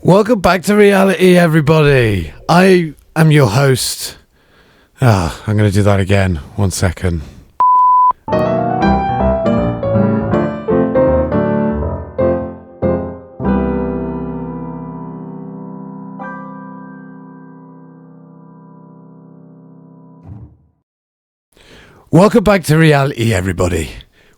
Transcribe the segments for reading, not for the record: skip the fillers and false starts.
Welcome back to reality, everybody. I am your host. I'm going to do that again. 1 second. Welcome back to reality, everybody.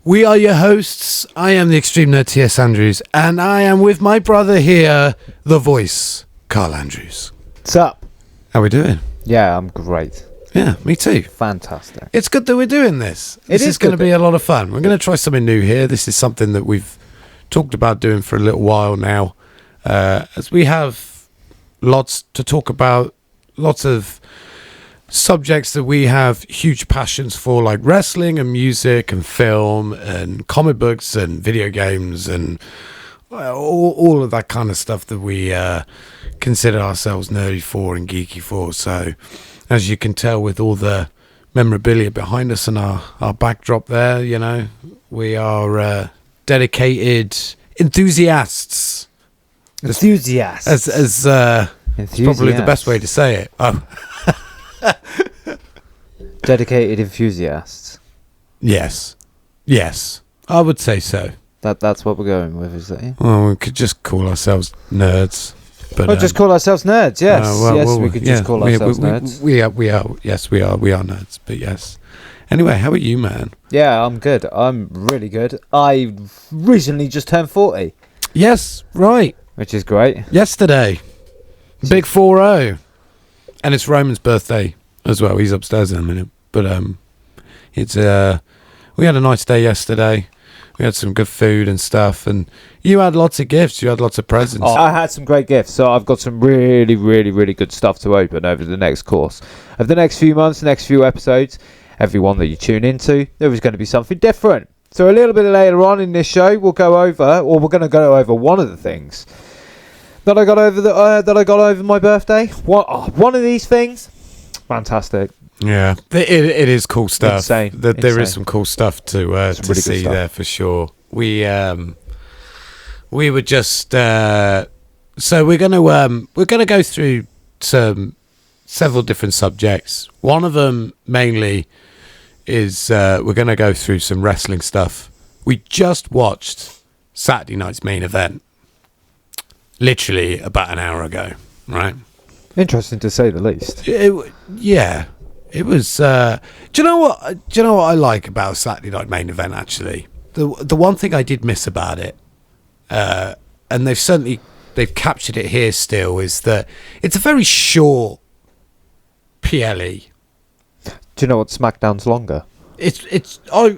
We are your hosts. I am the Extreme Nerd T.S. Andrews, and I am with my brother here, the voice, Carl Andrews. What's up? How we doing? Yeah, I'm great. Yeah, me too. Fantastic. It's good that we're doing this. This is going to be a lot of fun. We're going to try something new here. This is something that we've talked about doing for a little while now, as we have lots to talk about, lots of subjects that we have huge passions for, like wrestling and music and film and comic books and video games and all of that kind of stuff that we consider ourselves nerdy for and geeky for. So as you can tell with all the memorabilia behind us and our backdrop there, you know, we are dedicated enthusiasts. Enthusiasts. As probably the best way to say it. Oh. Dedicated enthusiasts. Yes, I would say so. That's what we're going with, is it? Well, we could just call ourselves nerds. But just call ourselves nerds. Yes, we could just call ourselves nerds. We are. Yes, we are. We are nerds. But yes. Anyway, how are you, man? Yeah, I'm good. I'm really good. I recently just turned 40. Yes, right. Which is great. Yesterday, big 4-0, and it's Roman's birthday as well. He's upstairs in a minute. But it's we had a nice day yesterday. We had some good food and stuff, and you had lots of gifts. You had lots of presents. Oh, I had some great gifts, so I've got some really, really, really good stuff to open over the next course of the next few months, the next few episodes. Every one that you tune into, there is going to be something different. So a little bit later on in this show, we're going to go over one of the things that I got over my birthday. One of these things, fantastic. Yeah, it is cool stuff. Insane. There is some cool stuff to really see stuff there for sure. We were just so we're gonna go through several different subjects. One of them mainly is we're gonna go through some wrestling stuff. We just watched Saturday night's main event, literally about an hour ago, right? Interesting to say the least. Yeah. It was. Do you know what I like about Saturday Night Main Event? Actually, the one thing I did miss about it, and they've captured it here still, is that it's a very short PLE. Do you know what SmackDown's longer? It's bizarre,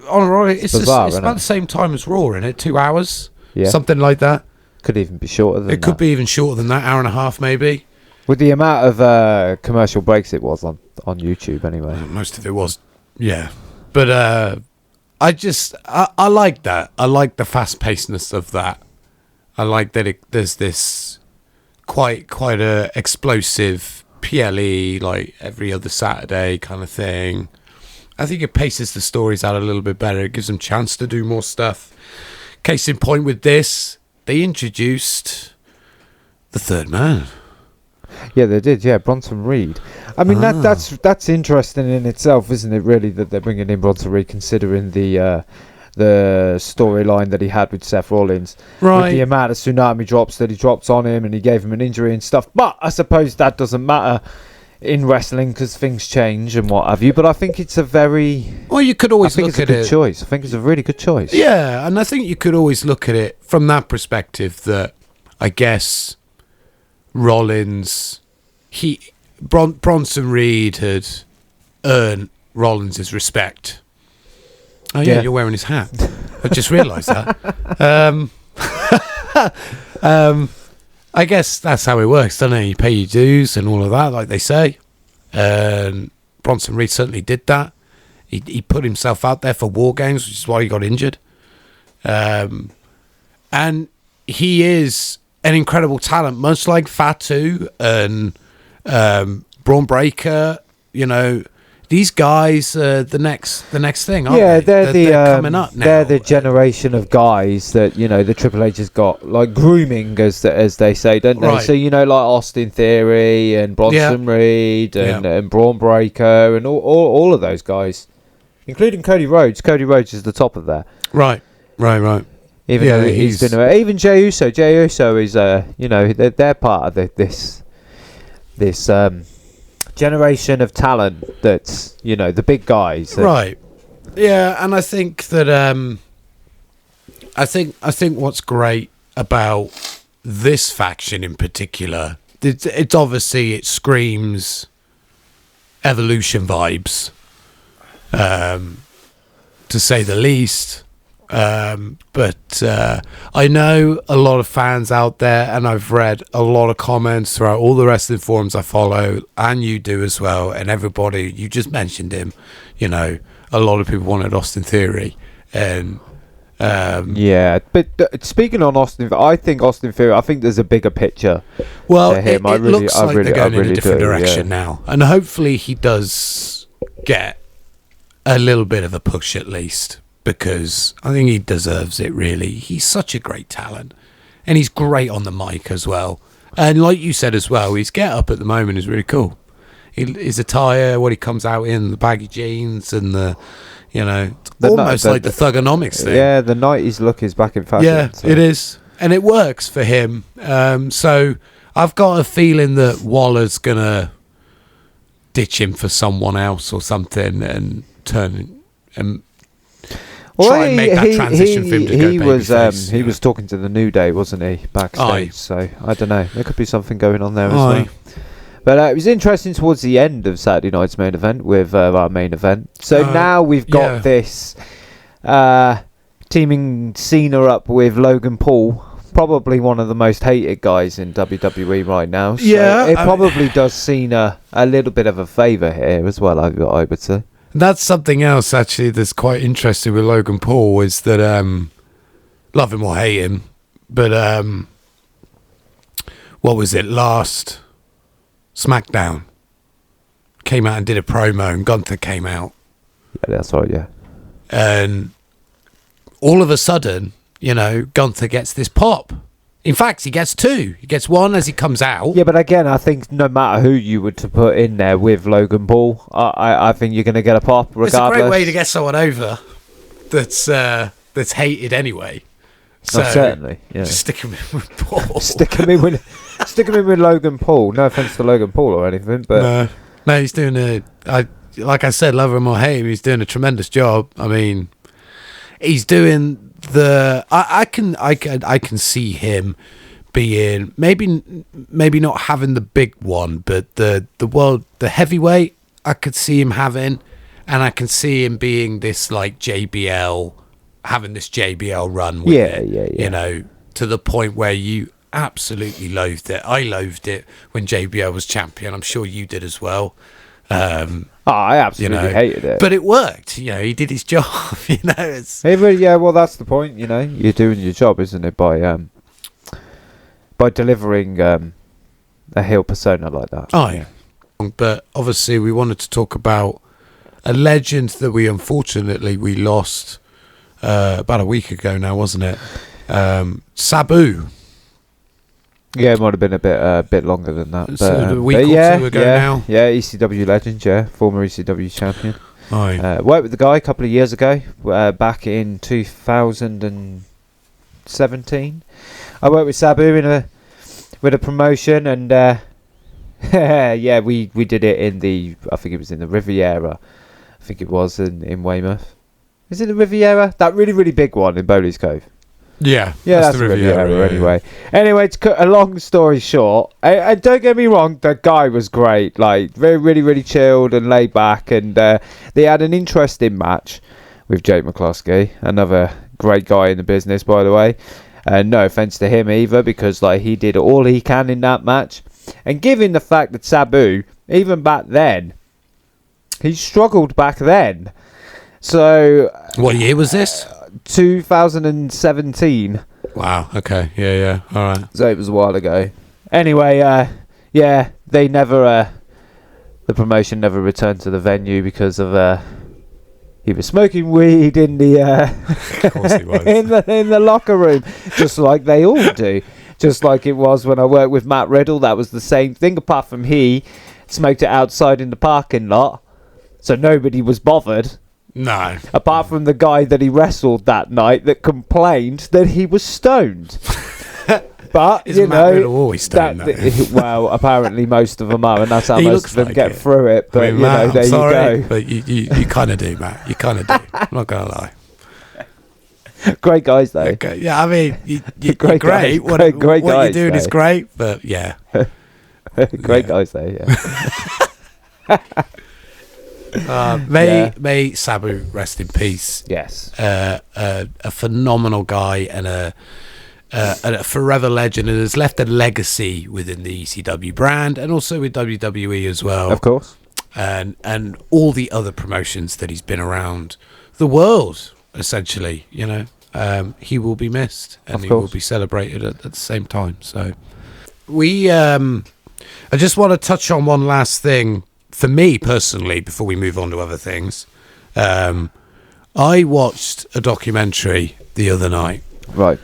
it's about the same time as Raw, isn't it? 2 hours, something like that. Could even be shorter than that. It could be even shorter than that, hour and a half maybe. With the amount of commercial breaks it was on YouTube anyway. Most of it was, yeah. But I like that. I like the fast-pacedness of that. I like that there's this quite a explosive PLE, like every other Saturday kind of thing. I think it paces the stories out a little bit better. It gives them a chance to do more stuff. Case in point with this, they introduced the third man. Yeah, they did. Yeah, Bronson Reed. I mean, that's interesting in itself, isn't it? Really, that they're bringing in Bronson Reed, considering the storyline that he had with Seth Rollins, right? With the amount of tsunami drops that he dropped on him, and he gave him an injury and stuff. But I suppose that doesn't matter in wrestling because things change and what have you. But I think it's a very you could always look at it. I think it's a good choice. I think it's a really good choice. Yeah, and I think you could always look at it from that perspective. That I guess Rollins, Bronson Reed had earned Rollins' respect. Oh yeah, you're wearing his hat. I just realised that. I guess that's how it works, doesn't it? You pay your dues and all of that, like they say. Bronson Reed certainly did that. He put himself out there for War Games, which is why he got injured. And he is an incredible talent, much like Fatu and Braun Breaker. You know, these guys the next thing, aren't yeah, they? They're coming up now. They're the generation of guys that the Triple H has got, like grooming, as they say, don't they? Right. So like Austin Theory and Bronson Reed and Braun Breaker and all of those guys, including Cody Rhodes. Cody Rhodes is the top of that. Right. Even though he's been even Jey Uso. Jey Uso is they're part of this generation of talent that's the big guys. Right. Yeah, and I think that I think what's great about this faction in particular, it's obviously it screams Evolution vibes, to say the least. But I know a lot of fans out there, and I've read a lot of comments throughout all the wrestling forums I follow, and you do as well, and everybody, you just mentioned him, a lot of people wanted Austin Theory, and but speaking on Austin, I think there's a bigger picture. Well, to him. it looks like they're going in a different direction now, and hopefully he does get a little bit of a push at least, because I think he deserves it, really. He's such a great talent, and he's great on the mic as well. And like you said as well, his get-up at the moment is really cool. His attire, what he comes out in, the baggy jeans, and almost like the Thugonomics thing. Yeah, the 90s look is back in fashion. Yeah, so. It is. And it works for him. So I've got a feeling that Waller's going to ditch him for someone else or something and turn and try and make that transition for him to go babyface. He was talking to the New Day, wasn't he, backstage? So I don't know. There could be something going on there as well. But it was interesting towards the end of Saturday night's main event with our main event. So now we've got this teaming Cena up with Logan Paul, probably one of the most hated guys in WWE right now. So it probably does Cena a little bit of a favour here as well, I would say. That's something else, actually, that's quite interesting with Logan Paul, is that, love him or hate him, but what was it, last SmackDown? Came out and did a promo, and Gunther came out. Yeah, that's right, yeah. And all of a sudden, Gunther gets this pop. In fact, he gets two. He gets one as he comes out. Yeah, but again, I think no matter who you were to put in there with Logan Paul, I think you're going to get a pop regardless. It's a great way to get someone over that's hated anyway. So certainly, yeah. Just stick him in with Paul. stick him in with Logan Paul. No offense to Logan Paul or anything, but no, he's doing like I said, love him or hate him, he's doing a tremendous job. I mean, he's doing I can see him being maybe not having the big one, but the heavyweight I could see him having, and I can see him being this like JBL, having this JBL run with it, to the point where you absolutely loathed it. I loathed it when JBL was champion. I'm sure you did as well. I absolutely hated it, but it worked. He did his job. Well, that's the point. You're doing your job, isn't it? By delivering a heel persona like that. Oh yeah. But obviously, we wanted to talk about a legend that we unfortunately lost about a week ago now, wasn't it? Sabu. Yeah, it might have been a bit longer than that. But, a week or two ago now. Yeah, ECW legend, former ECW champion. Aye. Worked with the guy a couple of years ago, back in 2017. I worked with Sabu with a promotion, and we did it in I think it was in the Riviera. I think it was in Weymouth. Is it the Riviera? That really, really big one in Bowley's Cove. Yeah, that's the Riviera. Anyway, to cut a long story short, and don't get me wrong, the guy was great, like very, really, really chilled and laid back, and they had an interesting match with Jake McCluskey, another great guy in the business, by the way. No offense to him either, because like he did all he can in that match, and given the fact that Sabu, even back then, he struggled back then. So, what year was this? 2017. Wow. Okay. Yeah. All right. So it was a while ago. Anyway, they never. the promotion never returned to the venue because of he was smoking weed in the Of course he was. in the locker room, just like they all do. Just like it was when I worked with Matt Riddle, that was the same thing. Apart from he smoked it outside in the parking lot, so nobody was bothered. No. Apart from the guy that he wrestled that night that complained that he was stoned. But Isn't Matt Riddle always stoned, well, apparently most of them are, and that's how He most looks of them like get it. through it. But I mean, Matt, there I'm sorry, you go. but you kind of do, Matt. You kind of do. I'm not gonna lie. Great guys, though. Okay. Yeah, I mean, you're Great great. guys, great what guys, you're doing is though. great, but yeah. Great guys, though. Yeah. May Sabu rest in peace. Yes. A phenomenal guy and a forever legend, and has left a legacy within the ECW brand and also with WWE as well. Of course. And all the other promotions that he's been around the world, essentially, you know. He will be missed, and he will be celebrated at the same time. So I just want to touch on one last thing for me personally before we move on to other things. I watched a documentary the other night. Right.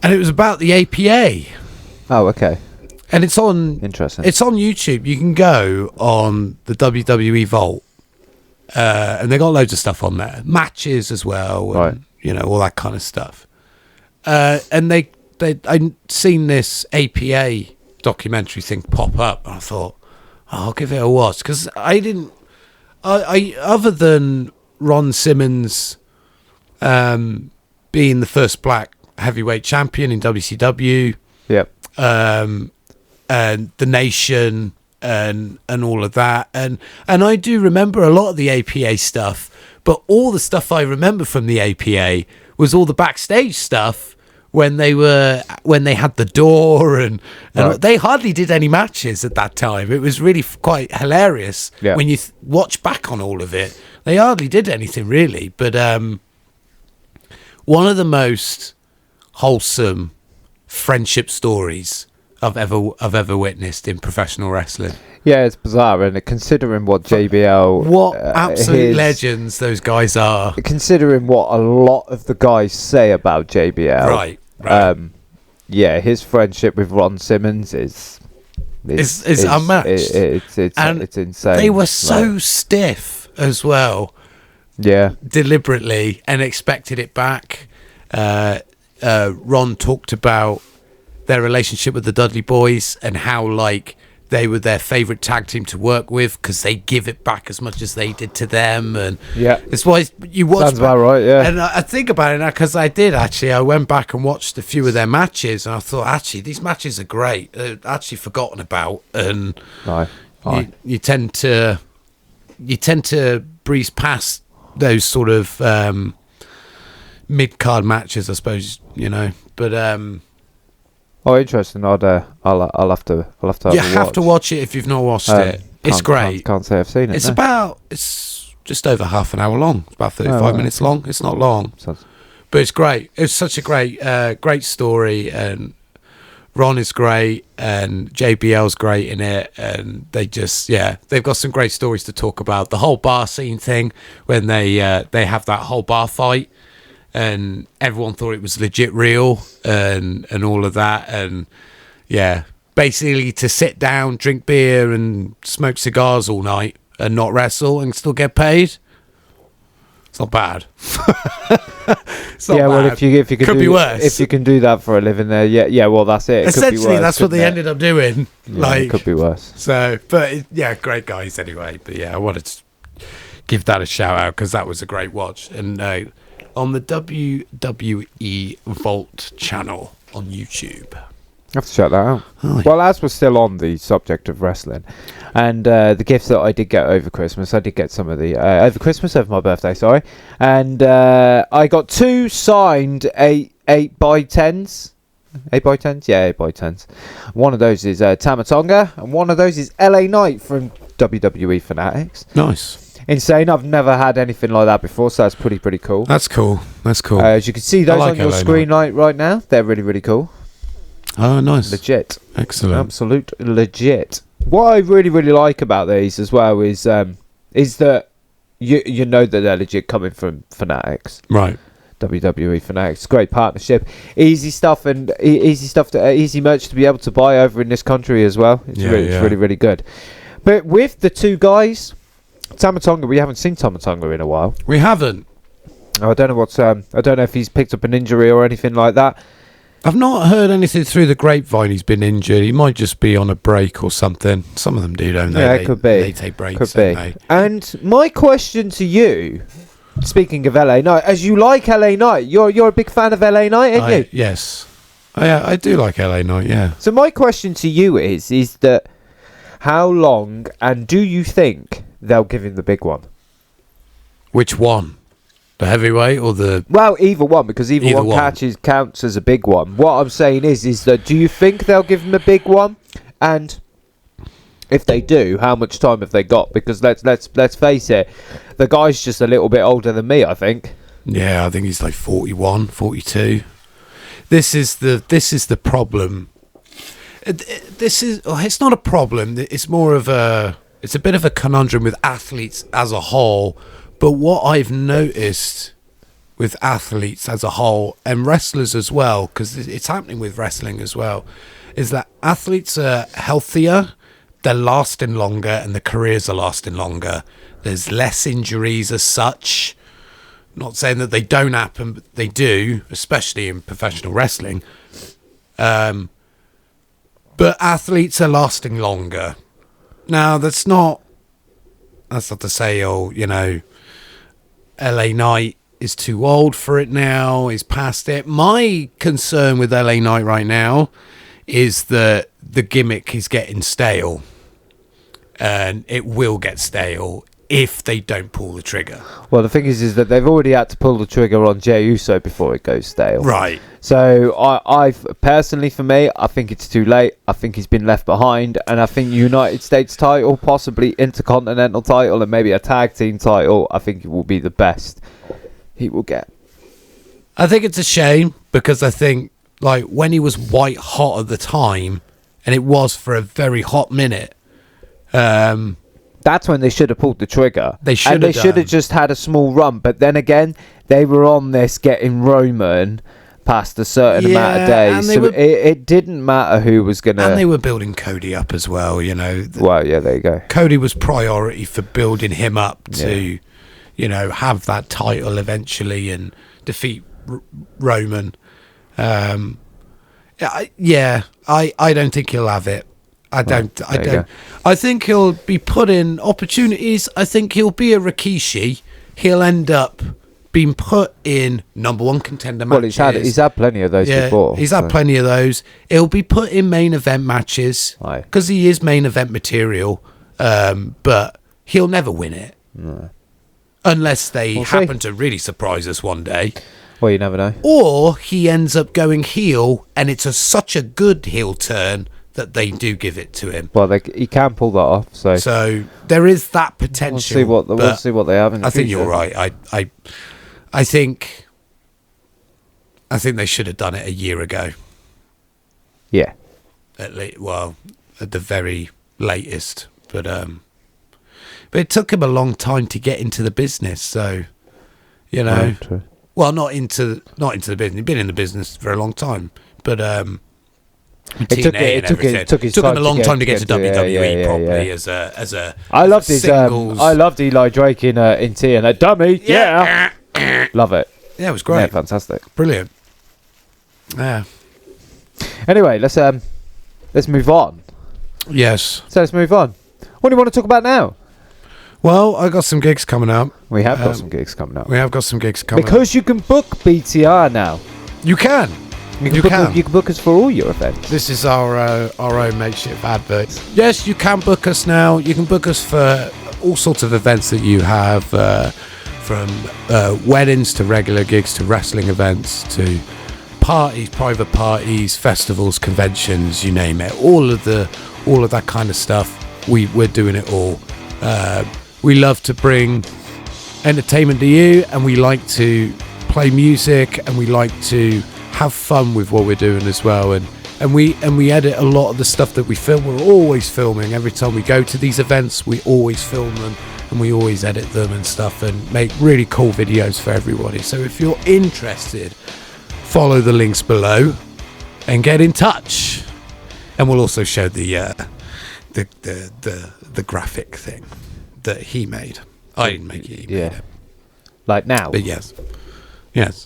And it was about the APA. Oh, okay. And it's on Interesting. It's on YouTube. You can go on the WWE Vault. And they got loads of stuff on there. Matches as well. And, Right. you know, all that kind of stuff. And I'd seen this APA documentary thing pop up, and I thought, I'll give it a watch, because I other than Ron Simmons being the first black heavyweight champion in WCW, Yep. and the Nation and all of that, and I do remember a lot of the APA stuff, but all the stuff I remember from the APA was all the backstage stuff when they had the door, and Right. they hardly did any matches at that time. It was really quite hilarious when you watch back on all of it. They hardly did anything really, but one of the most wholesome friendship stories I've ever witnessed in professional wrestling. Yeah, it's bizarre, and considering what JBL, What absolute legends those guys are. Considering what a lot of the guys say about JBL, Right. Yeah, his friendship with Ron Simmons is unmatched. It's insane. They were so stiff as well. Yeah. Deliberately, and expected it back. Ron talked about their relationship with the Dudley Boys and how, like, they were their favourite tag team to work with because they give it back as much as they did to them. And yeah, it's why you watch. Sounds about right, yeah. And I think about it now, because I did actually. I went back and watched a few of their matches, and I thought, actually, these matches are great. They're actually forgotten about, and you tend to breeze past those sort of mid-card matches, I suppose, you know. But oh, interesting. I'll have to you have to watch it if you've not watched it. It's great. Can't say I've seen it. It's just over half an hour long. It's about 35 minutes long. It's not long, but it's great. It's such a great story, and Ron is great, and JBL's great in it, and they've got some great stories to talk about. The whole bar scene thing, when they have that whole bar fight, and everyone thought it was legit real, and all of that, and basically to sit down, drink beer, and smoke cigars all night, and not wrestle, and still get paid. It's not bad. It's not bad. Well, if you could be worse. If you can do that for a living, there, well, that's it. Essentially, that's what they ended up doing. It could be worse. So, but great guys anyway. But I wanted to give that a shout out because that was a great watch, and on the WWE Vault channel on YouTube. I have to check that out. Oh, yeah. Well, as we're still on the subject of wrestling, and the gifts that I did get over Christmas, I did get some of the over my birthday, sorry, and I got 2 signed 8x10s. 8x10s? Yeah, 8x10s. One of those is Tamatonga, and one of those is LA Knight from WWE Fanatics. Nice. Insane. I've never had anything like that before, so that's pretty cool. That's cool. As you can see those on your screen right now, they're really cool. Oh, nice. Legit. Excellent. Absolute legit. What I really, really like about these as well is that you know that they're legit coming from Fanatics. Right. WWE Fanatics. Great partnership. Easy stuff and easy merch to be able to buy over in this country as well. It's really, really good. But with the two guys, Tama Tonga, we haven't seen Tama Tonga in a while. We haven't. I don't know I don't know if he's picked up an injury or anything like that. I've not heard anything through the grapevine. He's been injured. He might just be on a break or something. Some of them do, don't they? Yeah, it could be. They take breaks. Could be. They? And my question to you, speaking of LA Knight, as you like LA Knight, you're a big fan of LA Knight, aren't you? Yes. I do like LA Knight, yeah. So my question to you is that how long, and do you think they'll give him the big one? Which one? The heavyweight or the... Well, either one, because either one counts as a big one. What I'm saying is that do you think they'll give him a big one? And if they do, how much time have they got? Because let's face it, the guy's just a little bit older than me, I think. Yeah, I think he's like 41, 42. This is the problem. It's not a problem. It's more of it's a bit of a conundrum with athletes as a whole. But what I've noticed with athletes as a whole, and wrestlers as well, because it's happening with wrestling as well, is that athletes are healthier, they're lasting longer, and the careers are lasting longer. There's less injuries as such. Not saying that they don't happen, but they do, especially in professional wrestling. But athletes are lasting longer. Now, that's not to say, LA Knight is too old for it now, is past it. My concern with LA Knight right now is that the gimmick is getting stale. And it will get stale if they don't pull the trigger. Well, the thing is that they've already had to pull the trigger on Jey Uso before it goes stale. Right. So I've personally, for me, I think it's too late. I think he's been left behind, and I think United States title, possibly Intercontinental title, and maybe a tag team title, I think it will be the best he will get. I think it's a shame because I think like when he was white hot at the time, and it was for a very hot minute. That's when they should have pulled the trigger. They should have just had a small run. But then again, they were on this getting Roman past a certain amount of days, so it didn't matter who was gonna. And they were building Cody up as well, Well, yeah, there you go. Cody was priority for building him up to, have that title eventually and defeat Roman. I don't think he'll have it. I don't. I think he'll be put in opportunities. I think he'll be a Rikishi. He'll end up being put in number one contender matches. Well, he's had plenty of those before. He's had plenty of those. He'll be put in main event matches because he is main event material. But he'll never win it unless they happen to really surprise us one day. Well, you never know. Or he ends up going heel, and it's such a good heel turn that they do give it to him. Well, he can pull that off. So there is that potential. We'll see what they have in the future. I think you're right. I think they should have done it a year ago. Yeah. At the very latest. But it took him a long time to get into the business. So, True. Well, not into the business. He'd been in the business for a long time, but it took him a long time to get to WWE properly as a. I loved Eli Drake in TNA. Dummy, yeah. Love it. Yeah, it was great. Yeah, fantastic, brilliant. Yeah. Anyway, let's move on. Yes. So let's move on. What do you want to talk about now? Well, I got some gigs coming up. We have got some gigs coming up. We have got some gigs coming because you can book BTR now. You can. You can book us for all your events. This is our own makeshift advert. Yes, you can book us now. You can book us for all sorts of events that you have, from weddings to regular gigs to wrestling events to parties, private parties, festivals, conventions, you name it. All of that kind of stuff. We're doing it all. We love to bring entertainment to you, and we like to play music, and we like to have fun with what we're doing as well, and And we edit a lot of the stuff that we film. We're always filming. Every time we go to these events, we always film them, and we always edit them and stuff, and make really cool videos for everybody. So if you're interested, follow the links below and get in touch. And we'll also show the graphic thing that he made. I didn't make it. He made it. Like now. But yes.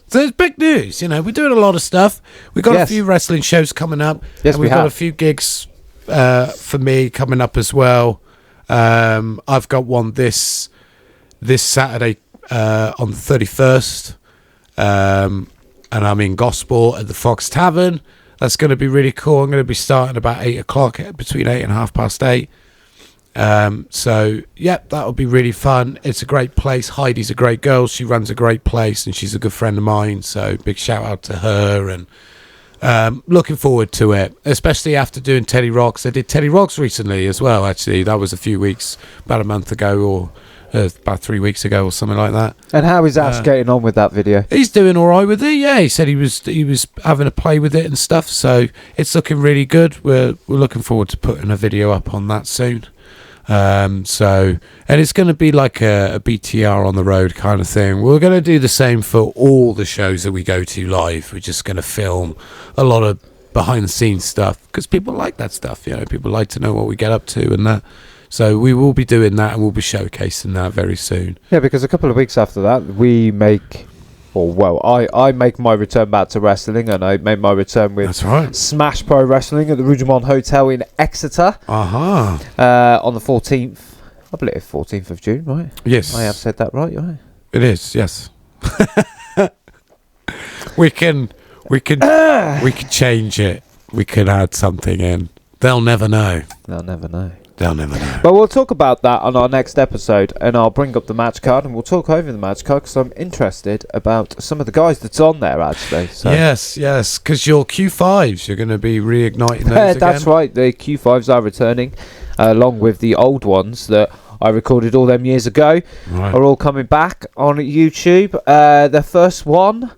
So it's big news. We're doing a lot of stuff. We've got a few wrestling shows coming up. Yes, and we've got a few gigs for me coming up as well. I've got one this Saturday on the 31st. And I'm in Gosport at the Fox Tavern. That's going to be really cool. I'm going to be starting about 8 o'clock, between 8 and 8:30. So that'll be really fun. It's a great place. Heidi's a great girl. She runs a great place, and she's a good friend of mine. So big shout out to her, and looking forward to it, especially after doing Teddy Rocks. I did Teddy Rocks recently as well. Actually, that was a few weeks, about a month ago, or about 3 weeks ago, or something like that. And how is Ash getting on with that video? He's doing all right with it. Yeah, he said he was having a play with it and stuff. So it's looking really good. We're looking forward to putting a video up on that soon. And it's going to be like a BTR on the road kind of thing. We're going to do the same for all the shows that we go to live. We're just going to film a lot of behind the scenes stuff, because people like that stuff. People like to know what we get up to and that. So we will be doing that, and we'll be showcasing that very soon. Yeah, because a couple of weeks after that, we make... I make my return back to wrestling, and I make my return with Smash Pro Wrestling at the Rougemont Hotel in Exeter. On the 14th. I believe 14th of June, right? Yes. I have said that right? It is, yes. we can change it. We can add something in. They'll never know. They'll never know. But we'll talk about that on our next episode, and I'll bring up the match card, and we'll talk over the match card, because I'm interested about some of the guys that's on there, actually. So. Yes, because your Q5s, you're going to be reigniting those again. That's right, the Q5s are returning, along with the old ones that I recorded all them years ago, are all coming back on YouTube. The first one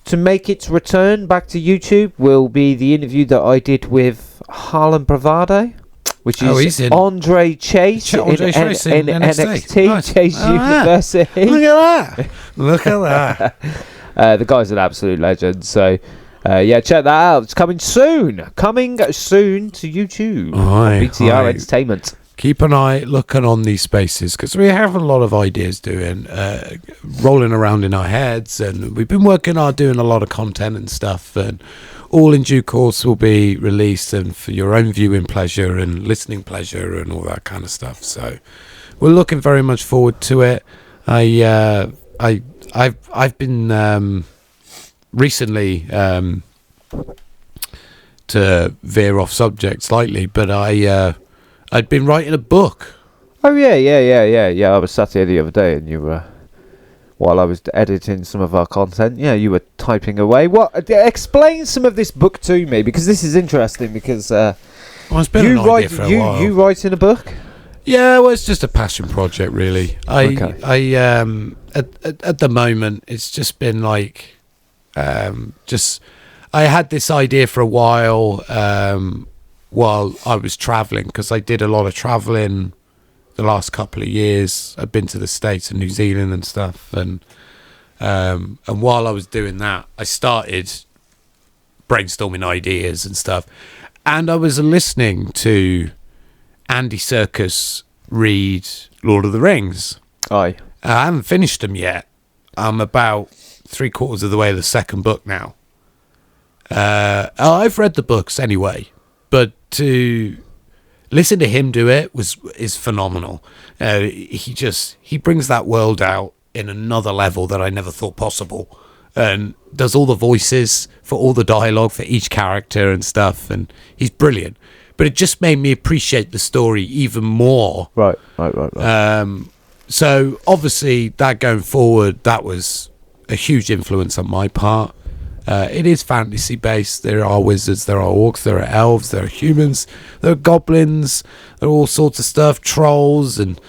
to make its return back to YouTube will be the interview that I did with Harlem Bravado, which is Andre Chase in NXT. Nice. Chase University. Look at that. The guy's an absolute legend. So, check that out. It's coming soon. To YouTube. BTR Entertainment. Keep an eye looking on these spaces, because we have a lot of ideas rolling around in our heads, and we've been working on doing a lot of content and stuff, and all in due course will be released, and for your own viewing pleasure and listening pleasure and all that kind of stuff. So we're looking very much forward to it. I've been recently to veer off subject slightly, but I'd been writing a book. Oh yeah. I was sat here the other day, and you were, while I was editing some of our content, you were typing away. What? Explain some of this book to me, because this is interesting. Because it's been an idea for a while. You writing a book? Yeah, well, it's just a passion project, really. At the moment, it's just been like, I had this idea for a while I was traveling, because I did a lot of traveling the last couple of years. I've been to the States and New Zealand and stuff, and while I was doing that, I started brainstorming ideas and stuff, and I was listening to Andy Serkis read Lord of the Rings. Aye. I haven't finished them yet. I'm about 3/4 of the way to the second book now. I've read the books anyway, but to listen to him do it is phenomenal. He brings that world out in another level that I never thought possible, and does all the voices for all the dialogue for each character and stuff, and he's brilliant. But it just made me appreciate the story even more. Right. So obviously that going forward, that was a huge influence on my part. It is fantasy based. There are wizards, there are orcs, there are elves, there are humans, there are goblins, there are all sorts of stuff, trolls, and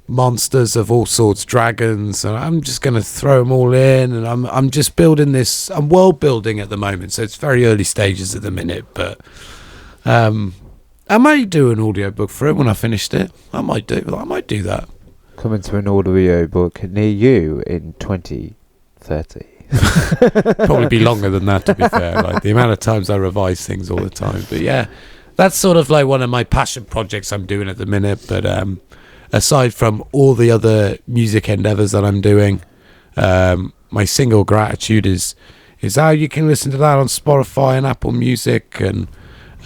monsters of all sorts, dragons, and I'm just going to throw them all in, and I'm just building this. I'm world building at the moment, so it's very early stages at the minute, but I may do an audio book for it when I finished it. I might do that. Coming to an audio book near you in 2030. Probably be longer than that, to be fair. Like the amount of times I revise things all the time. But yeah, that's sort of like one of my passion projects I'm doing at the minute. But aside from all the other music endeavors that I'm doing, my single Gratitude is how you can listen to that on Spotify and Apple Music and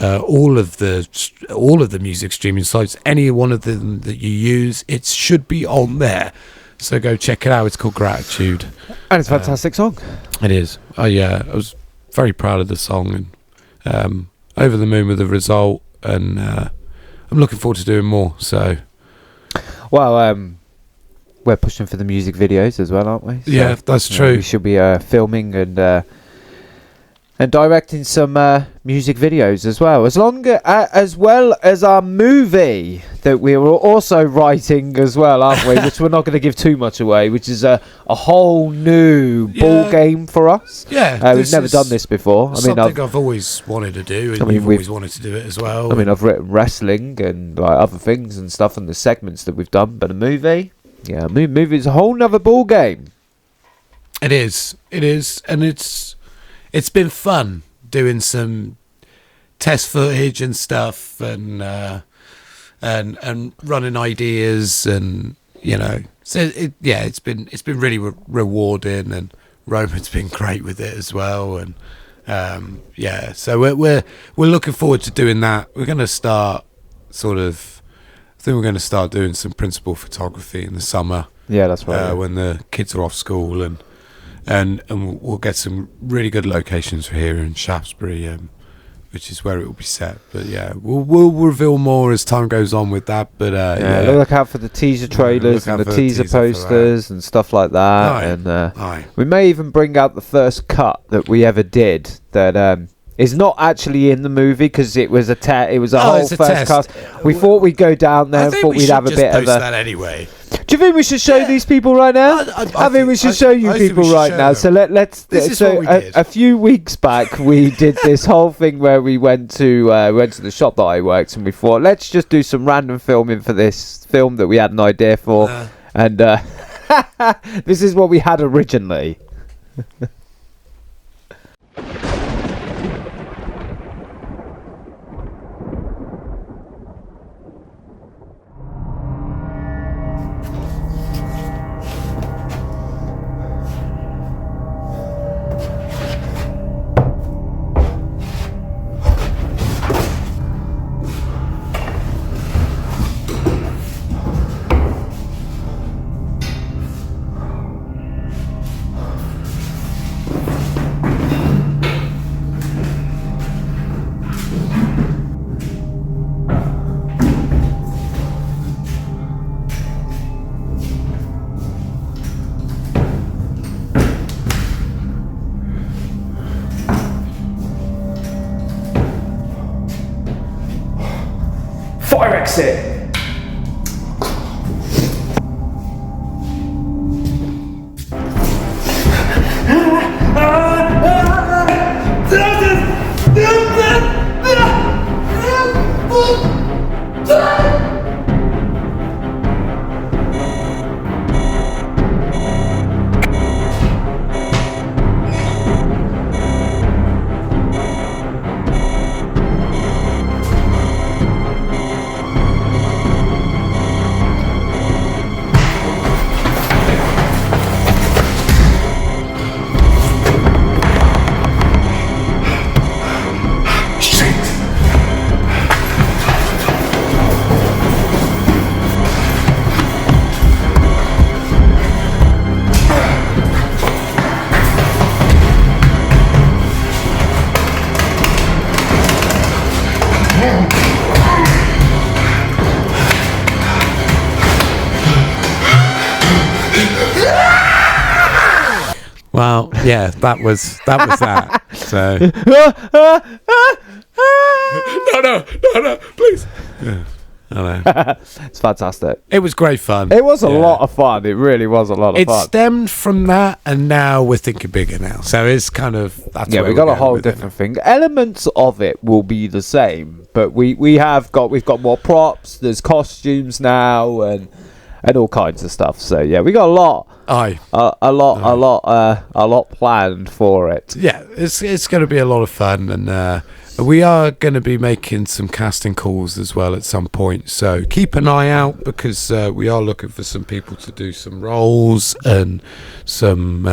all of the music streaming sites. Any one of them that you use, it should be on there. So go check it out. It's called Gratitude, and it's a fantastic song. It is. I was very proud of the song, and over the moon with the result, and I'm looking forward to doing more. So, well, we're pushing for the music videos as well, aren't we? So, yeah, that's true. We should be filming and directing some music videos as well, as well as our movie that we were also writing as well, aren't we? Which we're not going to give too much away, which is a whole new ball game for us. Yeah, we've never done this before. I mean, I've always wanted to do, and you've always wanted to do it as well. I mean, I've written wrestling and like other things and stuff, and the segments that we've done, but a movie, movie is a whole nother ball game. It is, and it's been fun doing some test footage and stuff, and running ideas, and so it's been really rewarding, and Roman's been great with it as well, and so we're looking forward to doing that. We're going to start I think we're going to start doing some principal photography in the summer. Yeah, that's right. When the kids are off school, and we'll get some really good locations for here in Shaftesbury, which is where it will be set. But yeah, we'll reveal more as time goes on with that. But look out for the teaser trailers and the teaser posters and stuff like that. And we may even bring out the first cut that we ever did that is not actually in the movie because it was it was a whole first cast. We thought we'd go down there and thought we'd have a bit of a. That anyway. Do you think we should show these people right now? I think we should show you people right now. So let's. So a few weeks back, we did this whole thing where we went to the shop that I worked, and we thought let's just do some random filming for this film that we had an idea for, and this is what we had originally. Fire exit! Well, yeah, that was that. So no, please. Yeah. I know. It's fantastic. It was great fun. It was a lot of fun. It really was a lot of fun. It stemmed from that, and now we're thinking bigger now. So it's kind of yeah. We got a whole different thing. Elements of it will be the same, but we've got more props. There's costumes now, and all kinds of stuff. So yeah, we got a lot. A lot planned for it. Yeah, it's going to be a lot of fun, and we are going to be making some casting calls as well at some point. So keep an eye out, because we are looking for some people to do some roles and some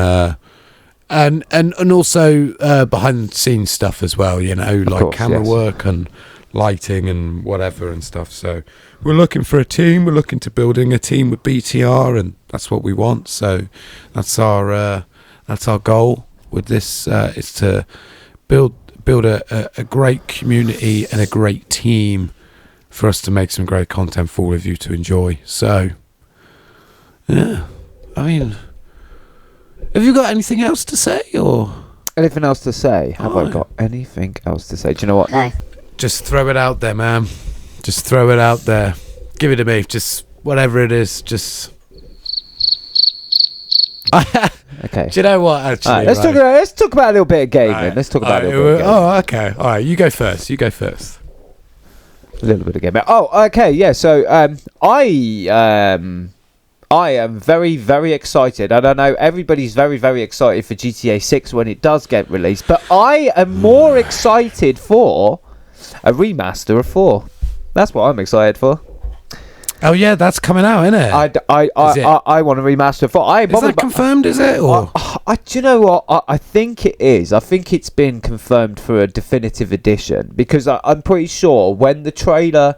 and also behind the scenes stuff as well. You know, like camera work and lighting and whatever and stuff. So we're looking for a team. We're looking to building a team with BTR, and that's what we want. So that's our goal with this, is to build a great community and a great team for us to make some great content for all of you to enjoy. So yeah, I mean, have you got anything else to say, or anything else to say? Have I got anything else to say? Do you know what? No. Just throw it out there, man. Just throw it out there. Give it to me. Just whatever it is. Just. Okay. Do you know what? Actually, right, let's talk about a little bit of gaming. Right. Let's talk about a little bit of gaming. Oh, okay. All right. You go first. A little bit of gaming. Oh, okay. Yeah. So, I am very, very excited, and I know everybody's very, very excited for GTA 6 when it does get released, but I am more excited for a remaster of 4. That's what I'm excited for. Oh yeah, that's coming out, isn't it? I want a remaster of 4. Is that confirmed, is it? Or? Do you know what? I think it is. I think it's been confirmed for a definitive edition, because I'm pretty sure when the trailer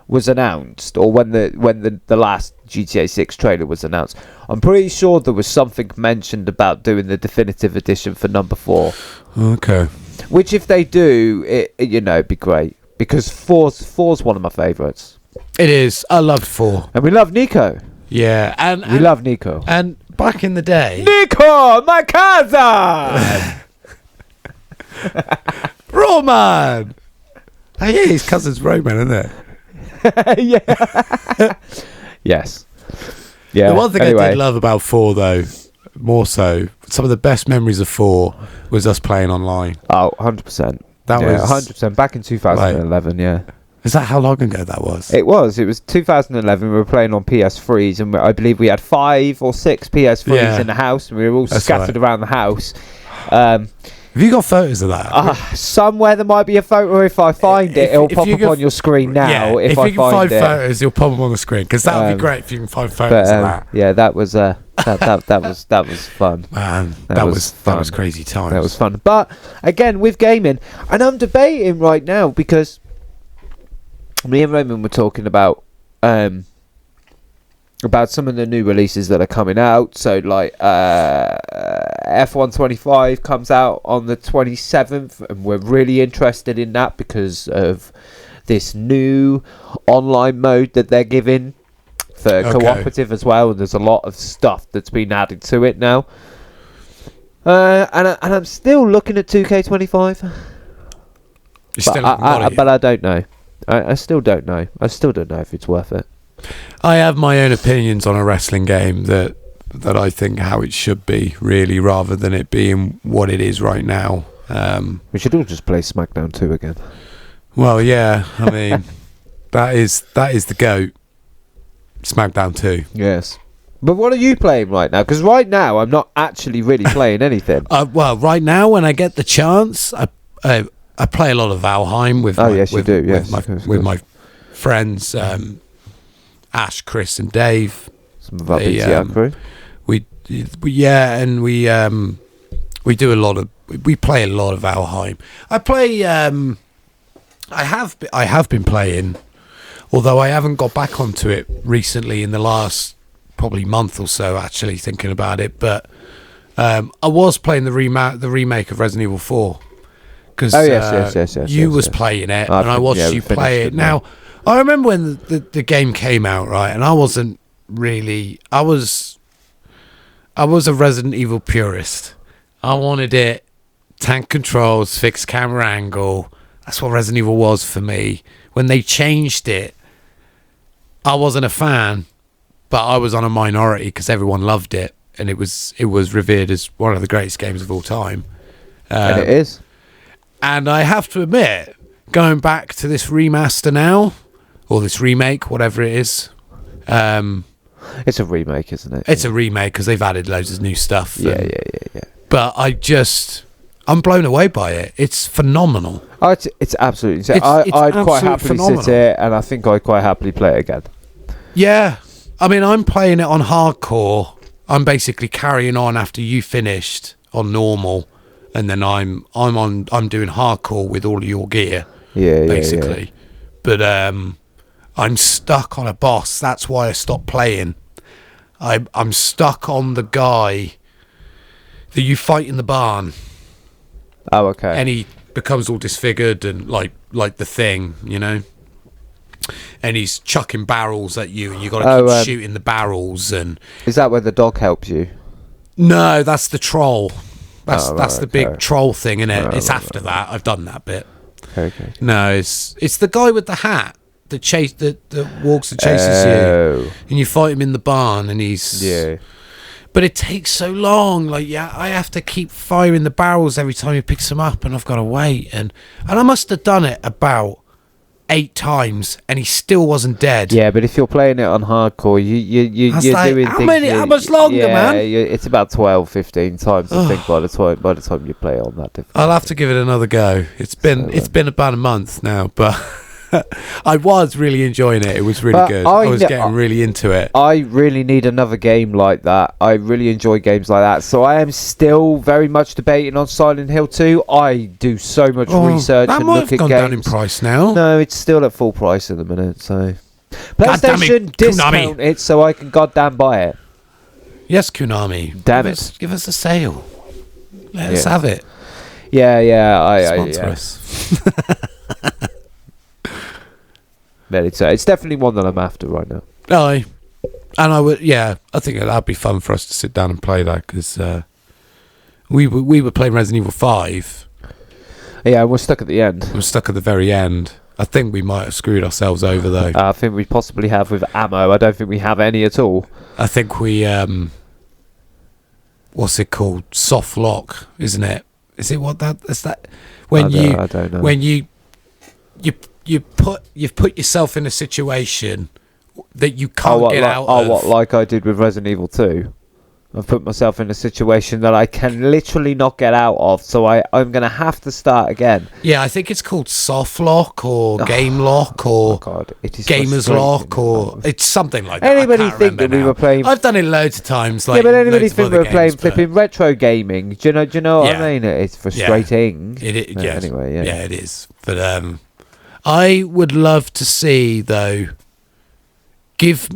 was announced, or when the last GTA 6 trailer was announced, I'm pretty sure there was something mentioned about doing the definitive edition for number 4. Okay. Which, if they do, it'd be great, because 4's one of my favourites. It is. I loved 4, and we love Nico. Yeah, and we love Nico. And back in the day, Nico, my cousin, Roman. Oh yeah, his cousin's Roman, isn't it? Yeah. Yes. Yeah. The one thing I did love about 4, though, more so, some of the best memories of 4 was us playing online. Oh, 100%. That was 100%. Back in 2011, yeah. Is that how long ago that was? It was 2011. We were playing on PS3s, and I believe we had 5 or 6 PS3s in the house, and we were all scattered around the house. Have you got photos of that? Somewhere there might be a photo. If I find it, it'll pop up on your screen now. Yeah, if you can find photos, you'll pop them on the screen, because that would be great if you can find photos of that. Yeah, that was that was fun. Man, that was crazy times. That was fun. But again, with gaming, and I'm debating right now, because me and Roman were talking about some of the new releases that are coming out. So like F1 25 comes out on the 27th, and we're really interested in that because of this new online mode that they're giving for cooperative as well, and there's a lot of stuff that's been added to it now. And I'm still looking at 2K25. But I don't know. I still don't know. I still don't know if it's worth it. I have my own opinions on a wrestling game that I think how it should be, really, rather than it being what it is right now. We should all just play SmackDown 2 again. Well, yeah, I mean, that is the GOAT. SmackDown 2. Yes. But what are you playing right now? Because right now, I'm not actually really playing anything. Well, right now, when I get the chance, I play a lot of Valheim with my friends, Ash, Chris, and Dave. Some of our BTR crew. We do a lot of. We play a lot of Valheim. I play. I have been playing, although I haven't got back onto it recently in the last probably month or so. Actually, thinking about it, but I was playing the remake of Resident Evil 4 because you was playing it, and I watched you play it. Now, I remember when the game came out, right, and I wasn't really. I was a Resident Evil purist. I wanted it tank controls, fixed camera angle. That's what Resident Evil was for me. When they changed it, I wasn't a fan, but I was on a minority because everyone loved it, and it was revered as one of the greatest games of all time. And it is. And I have to admit, going back to this remaster now, or this remake, whatever it is. It's a remake, isn't it? It's a remake because they've added loads of new stuff. Yeah. But I'm blown away by it. It's phenomenal. Oh, it's absolutely insane. It's I'd quite absolutely happily phenomenal. sit here, and I think I'd quite happily play it again. Yeah. I mean, I'm playing it on hardcore. I'm basically carrying on after you finished on normal, and then I'm doing hardcore with all of your gear. Yeah, basically. Yeah. But I'm stuck on a boss. That's why I stopped playing. I'm stuck on the guy that you fight in the barn. Oh, okay. And he becomes all disfigured and like the Thing, you know. And he's chucking barrels at you, and you got to keep shooting the barrels. And is that where the dog helps you? No, that's the troll. That's the big okay. troll thing, isn't it? It's after that. I've done that bit. Okay. No, it's the guy with the hat that walks and chases you, and you fight him in the barn, and he's But it takes so long. Like, I have to keep firing the barrels every time he picks them up, and I've got to wait, and I must have done it about 8 times, and he still wasn't dead. Yeah, but if you're playing it on hardcore, you're like, doing things. How much longer, man? It's about 12, 15 times. I think by the time you play it on that different. I'll have to give it another go. It's been about a month now, but I was really enjoying it. It was really good. I was getting really into it. I really need another game like that. I really enjoy games like that. So I am still very much debating on Silent Hill 2. I do so much research and look at games. That might have gone down in price now. No, it's still at full price at the minute. So PlayStation discount it so I can goddamn buy it. Yes, Konami. Damn give us a sale. Let us have it. Yeah. Sponsor us. It's definitely one that I'm after right now. Aye. And I think that'd be fun for us to sit down and play that, because we were playing Resident Evil 5. Yeah, we're stuck at the end. We're stuck at the very end. I think we might have screwed ourselves over, though. I think we possibly have with ammo. I don't think we have any at all. I think we what's it called? Soft lock, isn't it? Is it what that is that when I don't know. When you've put yourself in a situation that you can't get out of. What, like I did with Resident Evil 2? I've put myself in a situation that I can literally not get out of, so I'm going to have to start again. Yeah, I think it's called soft lock or game lock or gamer's lock, or it's something like that. Anybody think that we were playing? I've done it loads of times. But anybody think we were playing flipping retro gaming? Do you know what I mean? It's frustrating. Anyway, yeah, it is. But I would love to see, though, give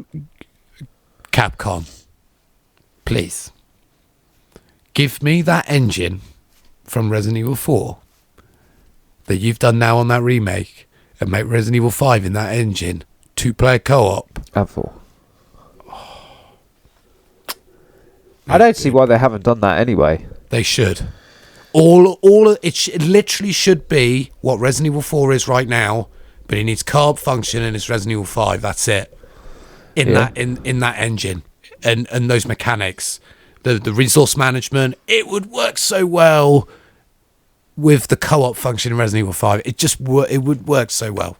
Capcom, please, give me that engine from Resident Evil 4 that you've done now on that remake, and make Resident Evil 5 in that engine 2-player co-op. And 4. I don't see why they haven't done that anyway. They should. It literally should be what Resident Evil 4 is right now, but it needs co-op function, and it's Resident Evil 5. That's it. In that engine and those mechanics, the resource management, it would work so well with the co-op function in Resident Evil 5. It would work so well.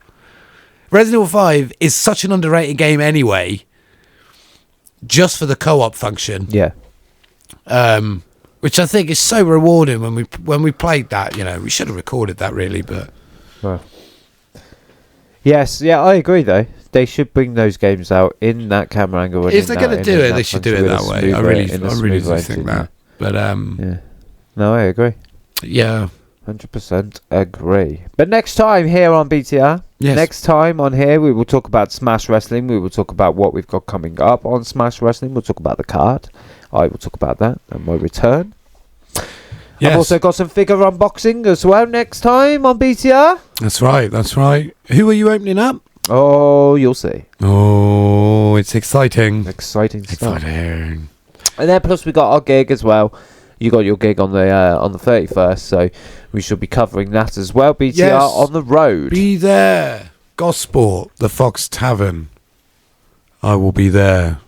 Resident Evil 5 is such an underrated game anyway, just for the co-op function. Yeah. Which I think is so rewarding when we played that. You know, we should have recorded that really, but. Well. Yes, I agree though. They should bring those games out in that camera angle. If they're going to do it, they should do it that way. I really do think that. But yeah. No, I agree. Yeah. 100% agree. But next time here on BTR, next time on here, we will talk about Smash Wrestling. We will talk about what we've got coming up on Smash Wrestling. We'll talk about the card. I will talk about that and my return. Yes. I've also got some figure unboxing as well next time on BTR. That's right. Who are you opening up? Oh, you'll see. Oh, it's exciting. Exciting stuff. Exciting. And then plus we got our gig as well. You got your gig on the 31st, so we should be covering that as well. BTR on the road. Be there. Gosport, the Fox Tavern. I will be there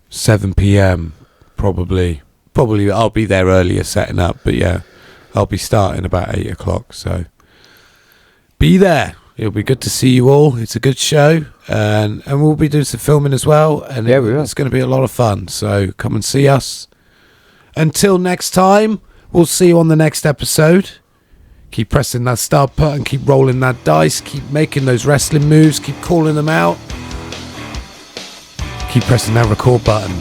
7 p.m. probably I'll be there earlier setting up, but yeah, I'll be starting about 8 o'clock, so be there. It'll be good to see you all. It's a good show, and we'll be doing some filming as well, and it's going to be a lot of fun, so come and see us. Until next time, we'll see you on the next episode. Keep pressing that start button, keep rolling that dice, keep making those wrestling moves, keep calling them out. Keep pressing that record button.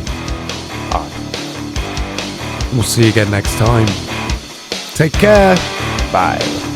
We'll see you again next time. Take care. Bye.